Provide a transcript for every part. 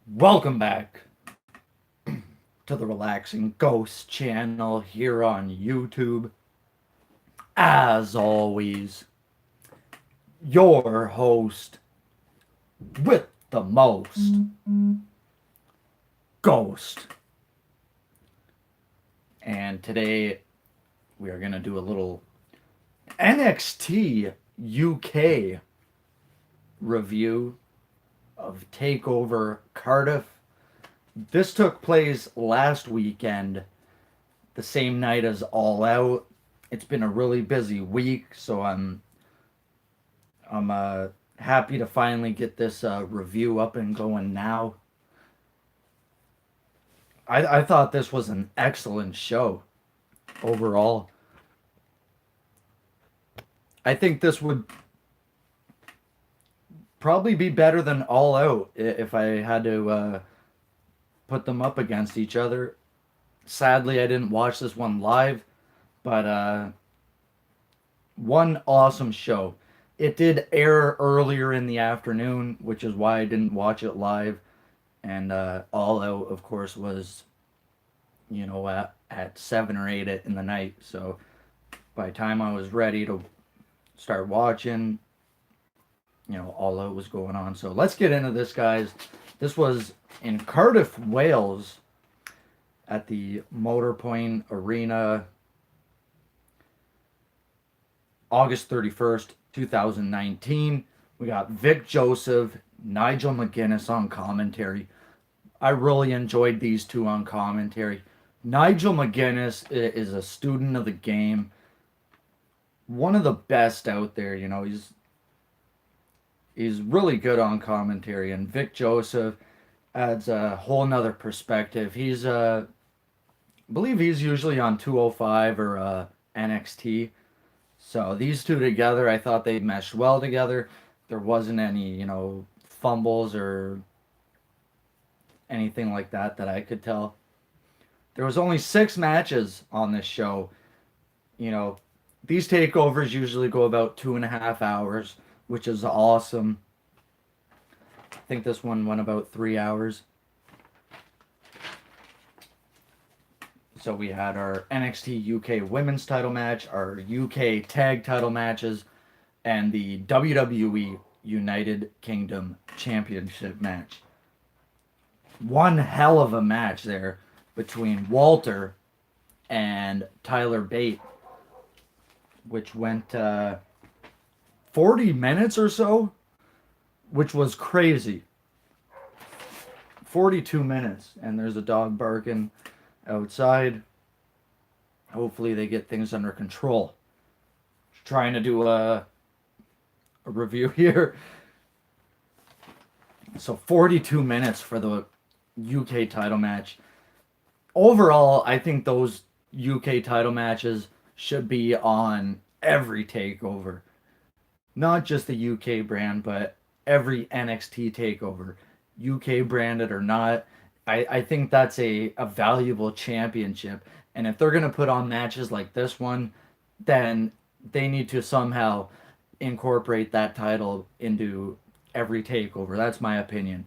Welcome back to the Relaxing Ghost channel here on YouTube. As always, your host with the most, Ghost. And today we are going to do a little NXT UK review of Takeover Cardiff. This took place last weekend, the same night as All Out. It's been a really busy week, so I'm happy to finally get this review up and going now. I thought this was an excellent show overall. I think this would probably be better than All Out if I had to put them up against each other. Sadly, I didn't watch this one live, but one awesome show. It did air earlier in the afternoon, which is why I didn't watch it live. And All Out, of course, was at 7 or 8 in the night. So by the time I was ready to start watching, All Out was going on. So let's get into this, guys. This was in Cardiff, Wales, at the Motorpoint Arena, August 31st, 2019. We got Vic Joseph, Nigel McGuinness on commentary. I really enjoyed these two on commentary. Nigel McGuinness is a student of the game, one of the best out there. He's really good on commentary, and Vic Joseph adds a whole nother perspective. I believe he's usually on 205 or NXT. So these two together, I thought they meshed well together. There wasn't any, fumbles or anything like that I could tell. There was only 6 matches on this show. You know, these takeovers usually go about 2.5 hours, which is awesome. I think this one went about 3 hours. So we had our NXT UK Women's title match, our UK Tag title matches, and the WWE United Kingdom Championship match. One hell of a match there between Walter and Tyler Bate, which went 40 minutes or so, which was crazy. 42 minutes, and there's a dog barking outside. Hopefully they get things under control. Trying to do a review here. So 42 minutes for the UK title match. Overall, I think those UK title matches should be on every takeover. Not just the UK brand, but every NXT takeover. UK branded or not. I think that's a valuable championship. And if they're going to put on matches like this one, then they need to somehow incorporate that title into every takeover. That's my opinion.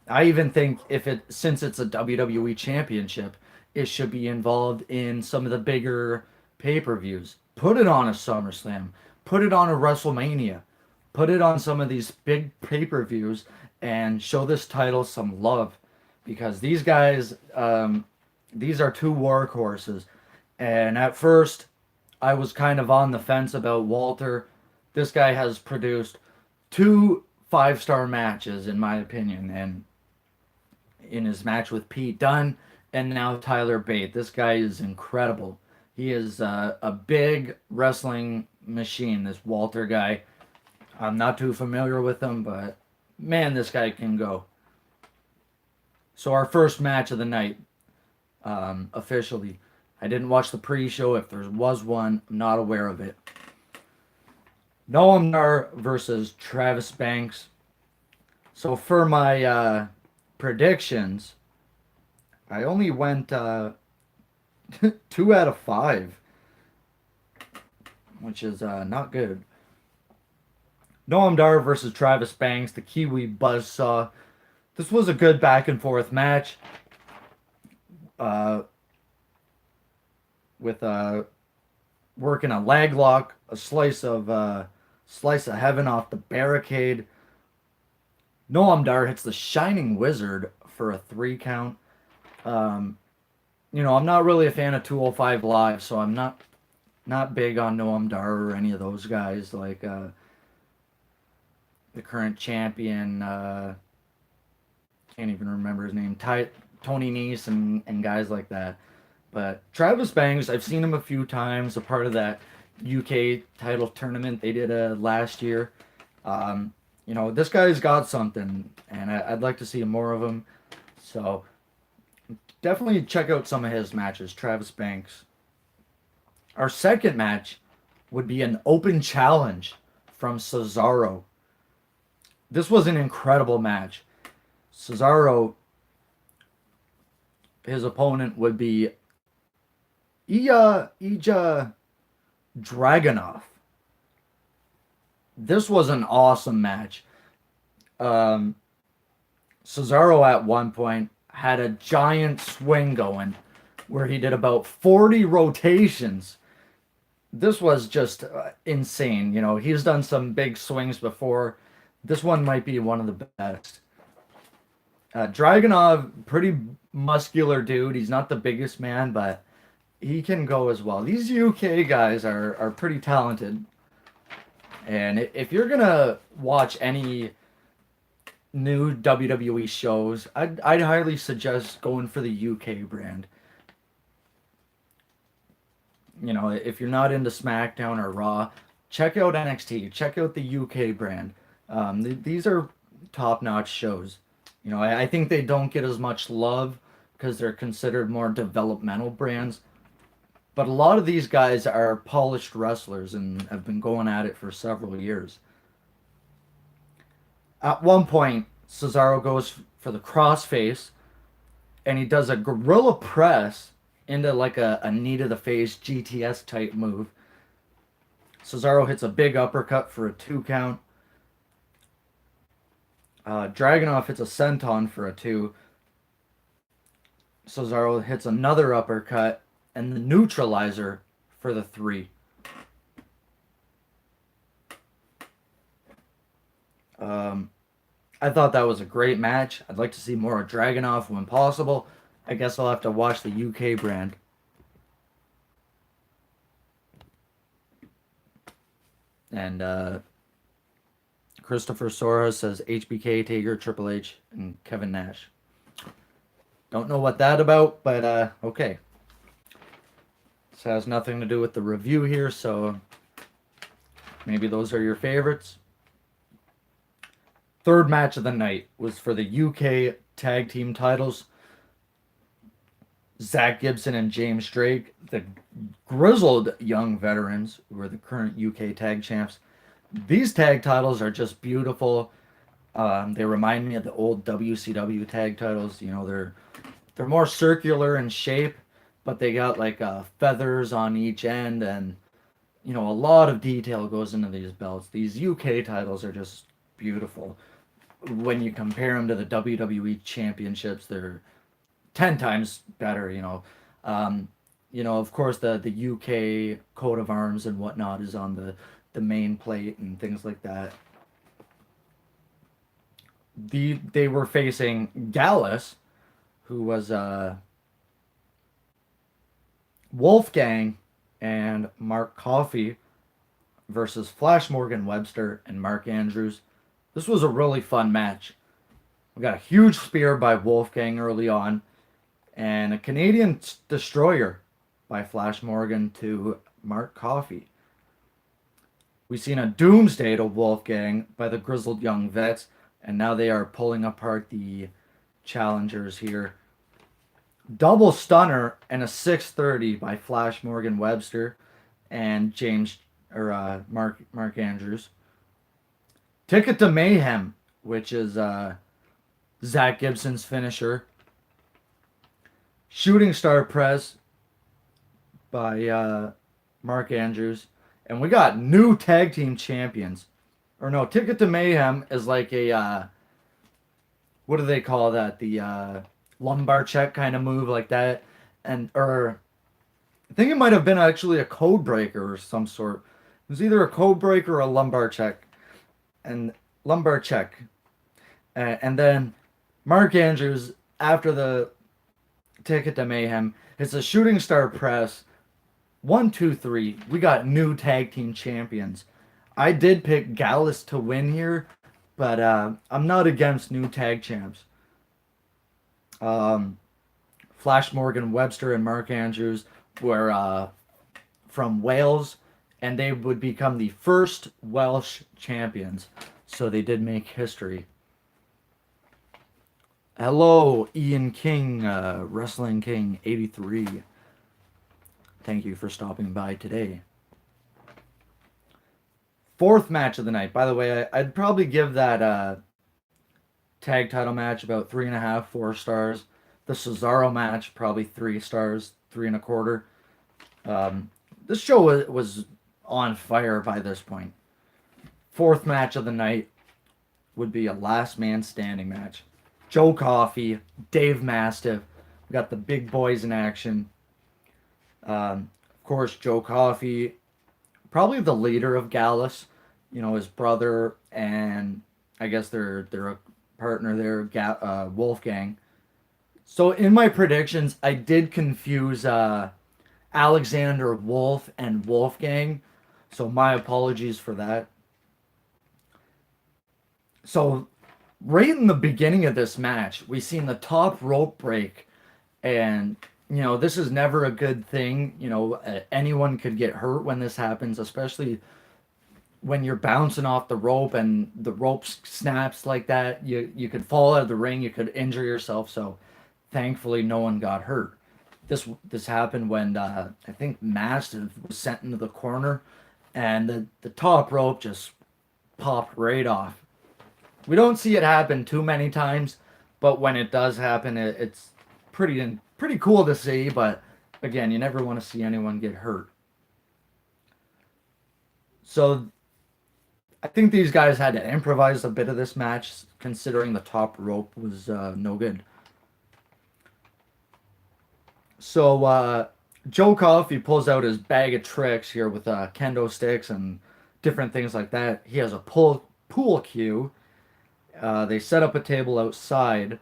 I even think since it's a WWE championship, it should be involved in some of the bigger pay-per-views. Put it on a SummerSlam, put it on a WrestleMania, put it on some of these big pay-per-views and show this title some love, because these guys, these are two workhorses. And at first, I was kind of on the fence about Walter. This guy has produced 2 5-star matches, in my opinion, and in his match with Pete Dunne, and now Tyler Bate. This guy is incredible. He is a big wrestling machine, this Walter guy. I'm not too familiar with him, but man, this guy can go. So our first match of the night, officially. I didn't watch the pre-show. If there was one, I'm not aware of it. Noam Dar versus Travis Banks. So for my predictions, I only went 2 out of 5, which is not good. Noam Dar versus Travis Banks, the Kiwi Buzzsaw. This was a good back and forth match. Uh, with working a leg lock, a slice of heaven off the barricade. Noam Dar hits the Shining Wizard for a 3 count. Um, I'm not really a fan of 205 Live, so I'm not big on Noam Dar or any of those guys like the current champion. Can't even remember his name. Tony Nese and guys like that. But Travis Banks, I've seen him a few times, a part of that UK title tournament they did last year. This guy's got something, and I'd like to see more of him. So definitely check out some of his matches, Travis Banks. Our second match would be an open challenge from Cesaro. This was an incredible match. Cesaro, his opponent would be Ija Dragunov. This was an awesome match. Cesaro at one point had a giant swing going where he did about 40 rotations. This was just insane. He's done some big swings before. This one might be one of the best. Dragunov, pretty muscular dude. He's not the biggest man, but he can go as well. These UK guys are pretty talented. And if you're going to watch any new WWE shows, I'd highly suggest going for the UK brand. If you're not into SmackDown or Raw, check out NXT. Check out the UK brand. These are top-notch shows. I think they don't get as much love because they're considered more developmental brands. But a lot of these guys are polished wrestlers and have been going at it for several years. At one point, Cesaro goes for the crossface, and he does a gorilla press into like a knee to the face GTS type move. Cesaro hits a big uppercut for a 2 count. Dragunov hits a senton for a 2. Cesaro hits another uppercut and the neutralizer for the 3. I thought that was a great match. I'd like to see more of Dragunov when possible. I guess I'll have to watch the UK brand. And Christopher Soros says HBK, Taker, Triple H, and Kevin Nash. Don't know what that about, but okay. This has nothing to do with the review here, so maybe those are your favorites. Third match of the night was for the UK tag team titles. Zach Gibson and James Drake, the grizzled young veterans who are the current UK tag champs. These tag titles are just beautiful. They remind me of the old WCW tag titles. They're more circular in shape, but they got like feathers on each end, and a lot of detail goes into these belts. These UK titles are just beautiful. When you compare them to the WWE championships, they're 10 times better. Of course, the UK coat of arms and whatnot is on the main plate and things like that. They were facing Gallus, who was Wolfgang and Mark Coffey versus Flash Morgan Webster and Mark Andrews. This was a really fun match. We got a huge spear by Wolfgang early on, and a Canadian destroyer by Flash Morgan to Mark Coffey. We've seen a doomsday to Wolfgang by the grizzled young vets, and now they are pulling apart the challengers here. Double stunner and a 630 by Flash Morgan Webster and Mark Andrews. Ticket to Mayhem, which is Zach Gibson's finisher. Shooting Star Press by Mark Andrews. And we got new tag team champions. Or no, Ticket to Mayhem is like a what do they call that? The lumbar check kind of move like that, and or I think it might have been actually a code breaker or some sort. It was either a code breaker or a lumbar check, and lumbar check, and then Mark Andrews after the Ticket to Mayhem. It's a shooting star press. One, two, three. We got new tag team champions. I did pick Gallus to win here, but I'm not against new tag champs. Um, Flash Morgan Webster and Mark Andrews were from Wales, and they would become the first Welsh champions. So they did make history. Hello, Ian King, Wrestling King 83. Thank you for stopping by today. Fourth match of the night. By the way, I'd probably give that tag title match about 3.5, 4 stars. The Cesaro match, probably 3 stars, 3.25. This show was on fire by this point. Fourth match of the night would be a last man standing match. Joe Coffey, Dave Mastiff. We got the big boys in action. Of course, Joe Coffey, probably the leader of Gallus. You know, his brother and I guess they're a partner there, Wolfgang. So in my predictions, I did confuse Alexander Wolf and Wolfgang. So my apologies for that. So right in the beginning of this match, we seen the top rope break, and you know this is never a good thing. You know, anyone could get hurt when this happens, especially when you're bouncing off the rope and the rope snaps like that. You could fall out of the ring, you could injure yourself. So thankfully, no one got hurt. This happened when I think Mastiff was sent into the corner, and the top rope just popped right off. We don't see it happen too many times, but when it does happen, it's pretty cool to see. But again, you never want to see anyone get hurt. So I think these guys had to improvise a bit of this match, considering the top rope was no good. So Joe Coffey pulls out his bag of tricks here with kendo sticks and different things like that. He has a pool cue. They set up a table outside,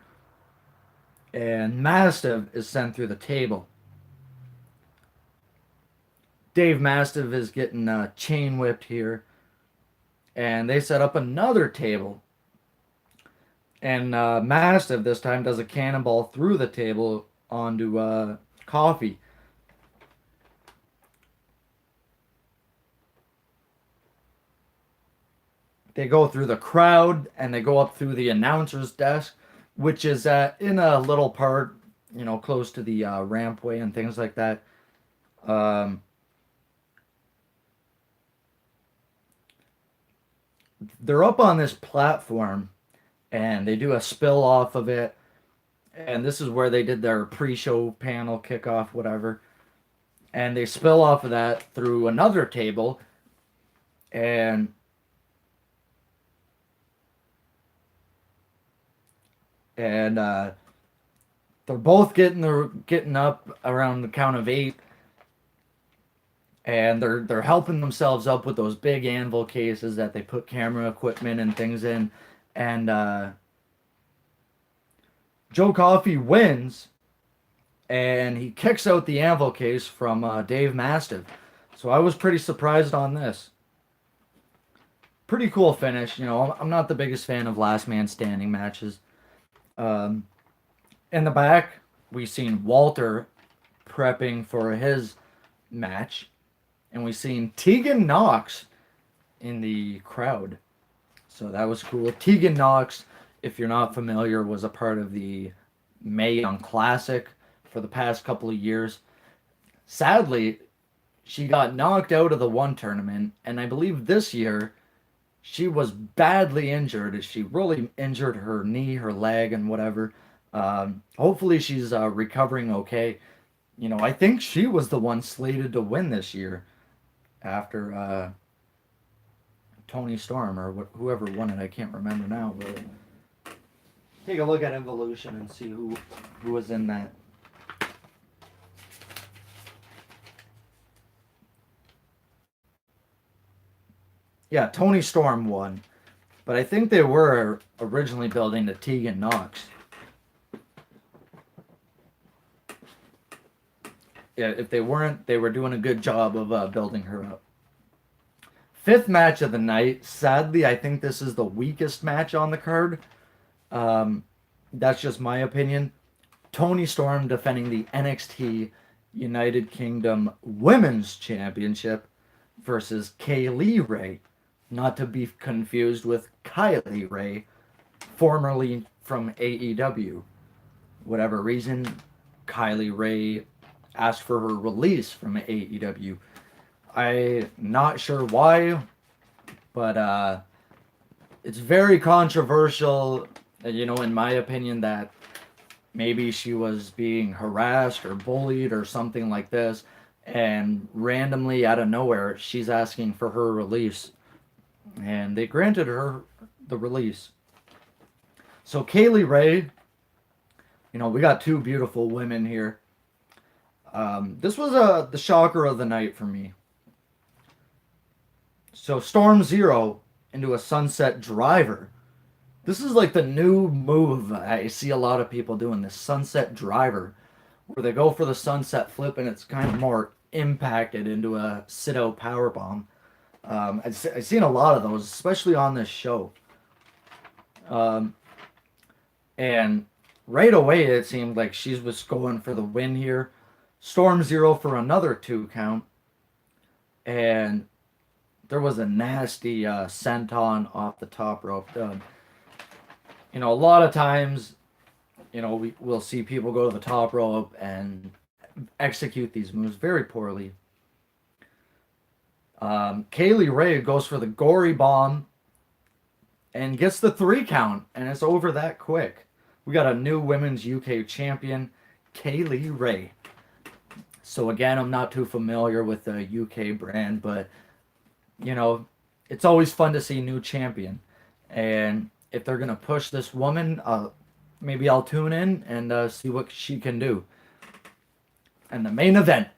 and Mastiff is sent through the table. Dave Mastiff is getting chain whipped here, and they set up another table. And Mastiff this time does a cannonball through the table onto Coffey. They go through the crowd and they go up through the announcer's desk, which is in a little part, you know, close to the rampway and things like that. They're up on this platform and they do a spill off of it. And this is where they did their pre-show panel kickoff, whatever. And they spill off of that through another table. And they're both getting up around the count of 8, and they're helping themselves up with those big anvil cases that they put camera equipment and things in, and Joe Coffey wins, and he kicks out the anvil case from Dave Mastiff. So I was pretty surprised on this. Pretty cool finish. You know, I'm not the biggest fan of last man standing matches. In the back, we seen Walter prepping for his match, and we seen Tegan Knox in the crowd. So that was cool. Tegan Knox, if you're not familiar, was a part of the Mae Young Classic for the past couple of years. Sadly, she got knocked out of the one tournament, and I believe this year she was badly injured. She really injured her knee, her leg, and whatever. Hopefully she's recovering okay. You know, I think she was the one slated to win this year after Tony Storm or whoever won it. I can't remember now. But take a look at Evolution and see who was in that. Yeah, Tony Storm won, but I think they were originally building to Tegan Knox. Yeah, if they weren't, they were doing a good job of building her up. Fifth match of the night. Sadly, I think this is the weakest match on the card. Um, that's just my opinion. Tony Storm defending the NXT United Kingdom Women's Championship versus Kaylee Ray, not to be confused with Kylie Ray, formerly from AEW. Whatever reason, Kylie Ray asked for her release from AEW. I'm not sure why, but it's very controversial, in my opinion, that maybe she was being harassed or bullied or something like this, and randomly out of nowhere, she's asking for her release, and they granted her the release. So Kaylee Ray, we got two beautiful women here. This was the shocker of the night for me. So Storm Zero into a Sunset Driver. This is like the new move. I see a lot of people doing this Sunset Driver, where they go for the Sunset Flip and it's kind of more impacted into a sit-out powerbomb. I've seen a lot of those, especially on this show. And right away, it seemed like she was going for the win here. Storm Zero for another 2 count. And there was a nasty senton off the top rope. A lot of times, we'll see people go to the top rope and execute these moves very poorly. Kaylee Ray goes for the gory bomb and gets the 3 count, and it's over that quick. We got a new women's UK champion, Kaylee Ray. So again, I'm not too familiar with the UK brand, but it's always fun to see new champion. And if they're gonna push this woman, maybe I'll tune in and see what she can do. And the main event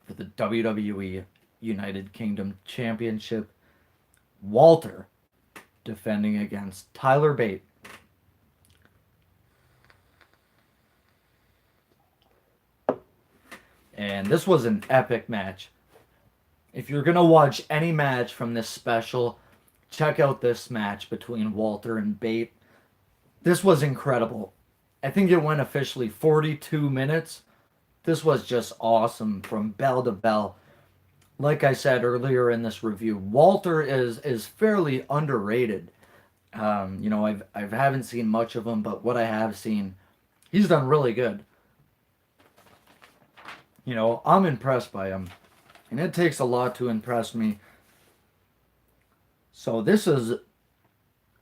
for the WWE United Kingdom Championship, Walter defending against Tyler Bate. And this was an epic match. If you're going to watch any match from this special, check out this match between Walter and Bate. This was incredible. I think it went officially 42 minutes. This was just awesome from bell to bell. Like I said earlier in this review, Walter is fairly underrated. I haven't seen much of him, but what I have seen, he's done really good. I'm impressed by him. And it takes a lot to impress me. So this is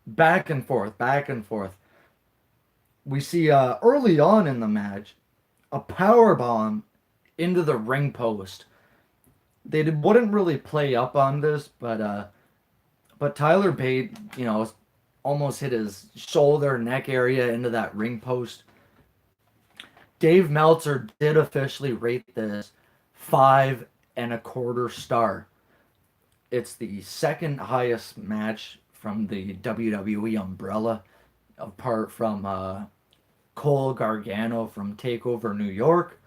back and forth, back and forth. We see early on in the match a power bomb into the ring post. They wouldn't really play up on this, but Tyler Bate, almost hit his shoulder, neck area into that ring post. Dave Meltzer did officially rate this 5.25 star. It's the second highest match from the WWE umbrella, apart from Cole Gargano from Takeover New York.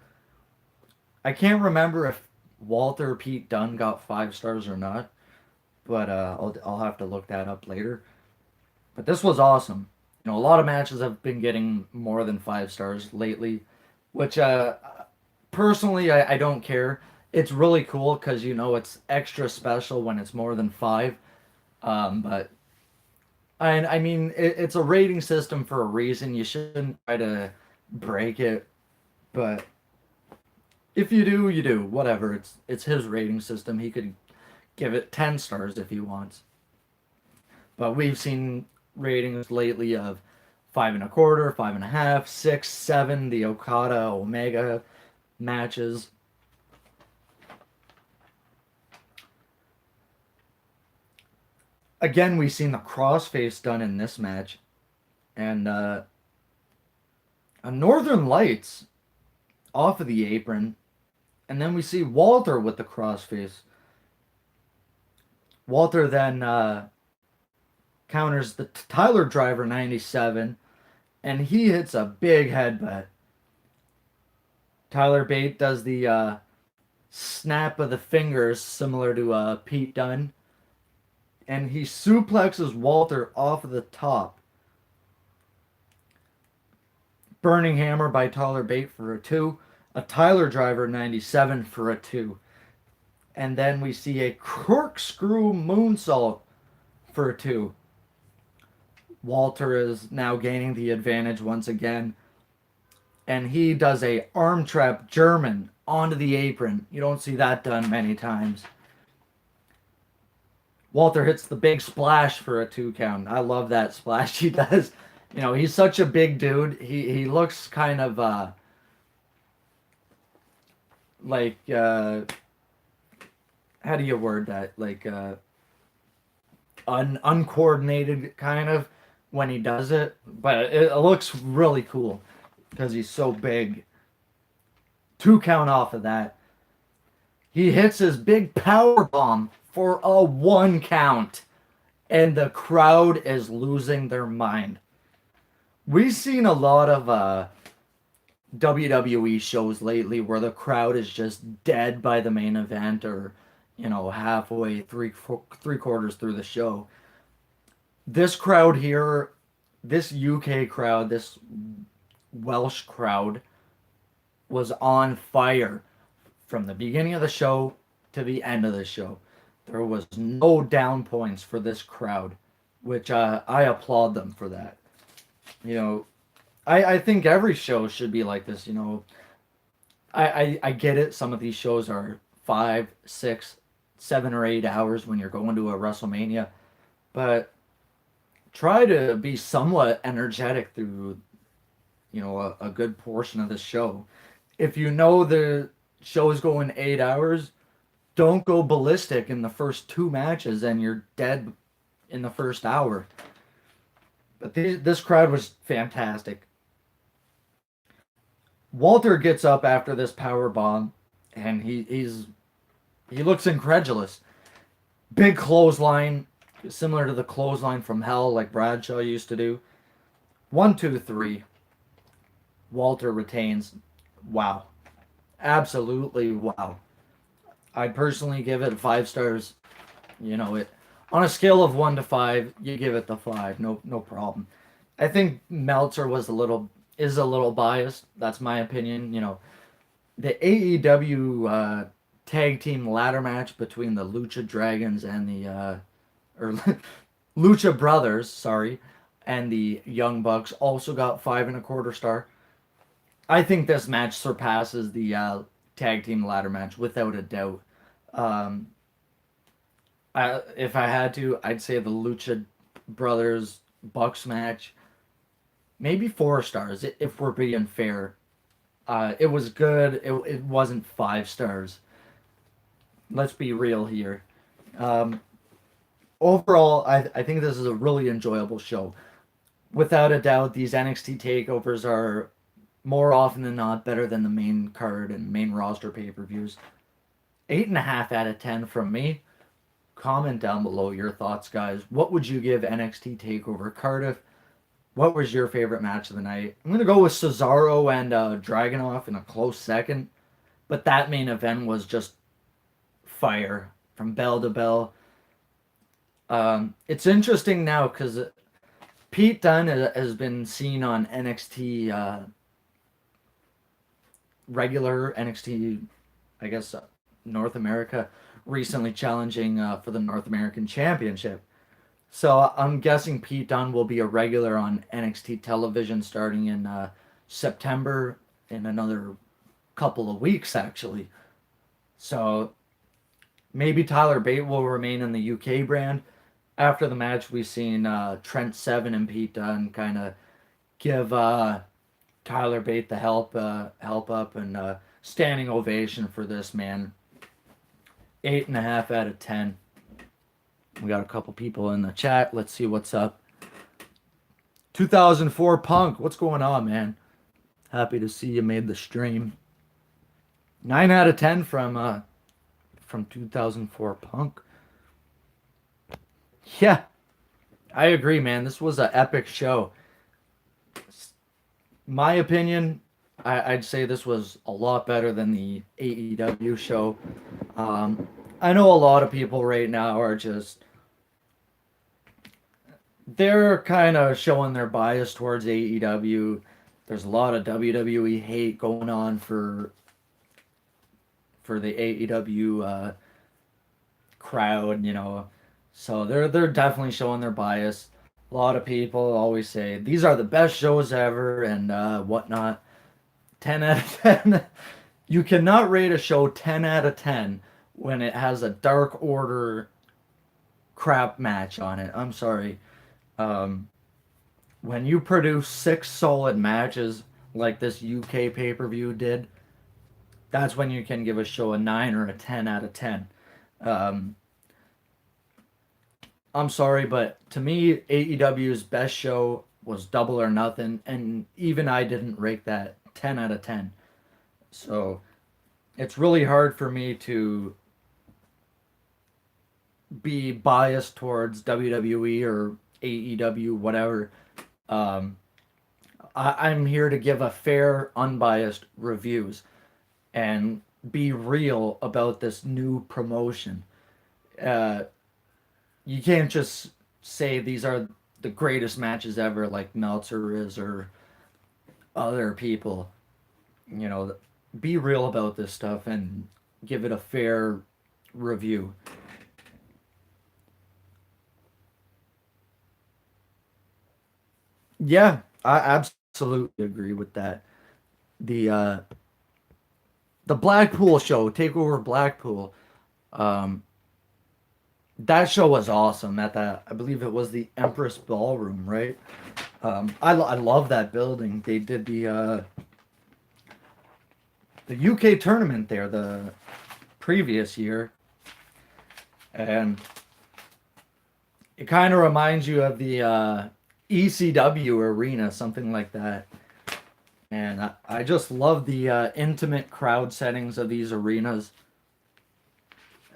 I can't remember if Walter Pete Dunne got 5 stars or not, but I'll have to look that up later. But this was awesome. A lot of matches have been getting more than 5 stars lately, which personally I don't care. It's really cool because it's extra special when it's more than 5. But I mean it's a rating system for a reason. You shouldn't try to break it, but if you do, you do. Whatever. It's his rating system. He could give it 10 stars if he wants. But we've seen ratings lately of 5.25, 5.5, 6, 7. The Okada Omega matches. Again, we've seen the crossface done in this match, and a Northern Lights off of the apron, and then we see Walter with the crossface. Walter then counters the Tyler Driver 97, and he hits a big headbutt. Tyler Bate does the snap of the fingers similar to Pete Dunne, and he suplexes Walter off of the top. Burning Hammer by Tyler Bate for a 2, a Tyler Driver 97 for a 2, and then we see a corkscrew moonsault for a 2. Walter is now gaining the advantage once again, and he does a arm trap German onto the apron. You don't see that done many times. Walter hits the big splash for a 2 count. I love that splash he does. You know, he's such a big dude. He looks kind of like how do you word that? Like uncoordinated kind of when he does it, but it looks really cool because he's so big. 2 count off of that. He hits his big power bomb for a 1 count, and the crowd is losing their mind. We've seen a lot of WWE shows lately where the crowd is just dead by the main event, or you know, halfway, three quarters through the show. This crowd here, this UK crowd, this Welsh crowd was on fire from the beginning of the show to the end of the show. There was no down points for this crowd, which I applaud them for that. You know, I think every show should be like this. You know, I get it. Some of these shows are 5, 6, 7, or 8 hours when you're going to a WrestleMania, but try to be somewhat energetic through, you know, a good portion of the show. If you know the show is going 8 hours, don't go ballistic in the first 2 matches and you're dead in the first hour. But this crowd was fantastic. Walter gets up after this power bomb, and he looks incredulous. Big clothesline, similar to the clothesline from Hell, like Bradshaw used to do. 1, 2, 3. Walter retains. Wow, absolutely wow. I personally give it 5 stars. You know, it on a scale of 1 to 5, you give it the 5. No problem. I think Meltzer is a little biased. That's my opinion. You know, the AEW tag team ladder match between the Lucha Dragons and the or Lucha Brothers, sorry, and the Young Bucks also got 5.25 star. I think this match surpasses the tag team ladder match without a doubt. If I had to, I'd say the Lucha Brothers Bucks match, maybe 4 stars if we're being fair. It was good. It wasn't 5 stars. Let's be real here. Overall, I think this is a really enjoyable show. Without a doubt, these NXT takeovers are more often than not better than the main card and main roster pay-per-views. 8.5 out of 10 from me. Comment down below your thoughts, guys. What would you give NXT Takeover Cardiff? What was your favorite match of the night? I'm going to go with Cesaro and Dragunov in a close second. But that main event was just fire from bell to bell. It's interesting now because Pete Dunne has been seen on NXT, regular NXT, I guess, North America, recently challenging for the North American Championship. So I'm guessing Pete Dunne will be a regular on NXT television starting in September, in another couple of weeks, actually. So maybe Tyler Bate will remain in the UK brand. After the match, we've seen Trent Seven and Pete Dunne kind of give Tyler Bate the help up, and standing ovation for this man. 8.5 out of 10. We got a couple people in the chat. Let's see what's up. 2004 Punk, what's going on, man? Happy to see you made the stream. 9 out of 10 from 2004 Punk. Yeah, I agree, man. This was an epic show. My opinion, I'd say this was a lot better than the AEW show. Um, I know a lot of people right now are just they're kind of showing their bias towards AEW. There's a lot of WWE hate going on for the AEW crowd, So they're definitely showing their bias. A lot of people always say these are the best shows ever and whatnot. 10 out of 10. You cannot rate a show 10 out of 10 when it has a Dark Order crap match on it. I'm sorry. Um, when you produce 6 solid matches like this UK pay per view did, that's when you can give a show a 9 or a 10 out of 10. Um, I'm sorry, but to me, AEW's best show was Double or Nothing, and even I didn't rate that 10 out of 10. So it's really hard for me to be biased towards WWE or AEW, whatever. Um, I'm here to give a fair, unbiased reviews and be real about this new promotion. Uh, you can't just say these are the greatest matches ever, like Meltzer is or other people. You know, be real about this stuff and give it a fair review. Yeah, I absolutely agree with that. The uh, the Blackpool show, Takeover Blackpool. Um, that show was awesome. At the, I believe it was the Empress Ballroom, right? I love that building. They did the UK tournament there the previous year, and it kind of reminds you of the ECW arena, something like that. And I just love the intimate crowd settings of these arenas.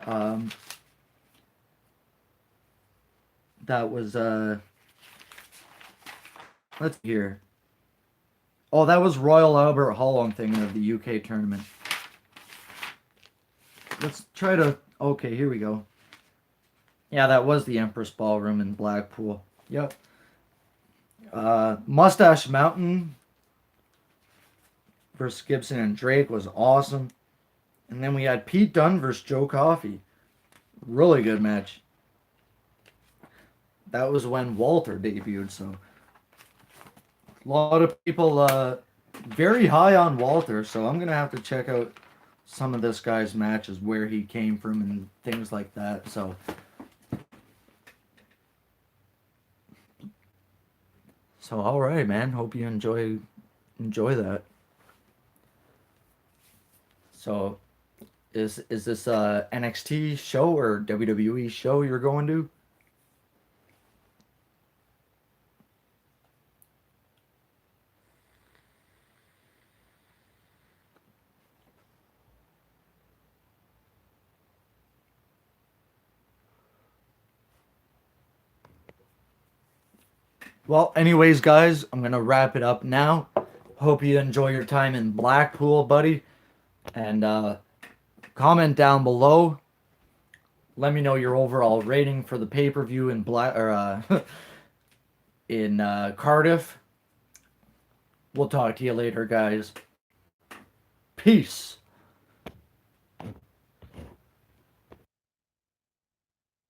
Um, that was let's see here. Oh, that was Royal Albert Hall. I'm thinking of the UK tournament. Let's try to. Okay, here we go. Yeah, that was the Empress Ballroom in Blackpool. Yep. Mustache Mountain versus Gibson and Drake was awesome. And then we had Pete Dunne versus Joe Coffey. Really good match. That was when Walter debuted, so a lot of people very high on Walter, so I'm gonna have to check out some of this guy's matches, where he came from and things like that. So all right, man. Hope you enjoy that. So is this NXT show or WWE show you're going to? Well, anyways, guys, I'm gonna wrap it up now. Hope you enjoy your time in Blackpool, buddy, and comment down below. Let me know your overall rating for the pay per view in Black or in Cardiff. We'll talk to you later, guys. Peace.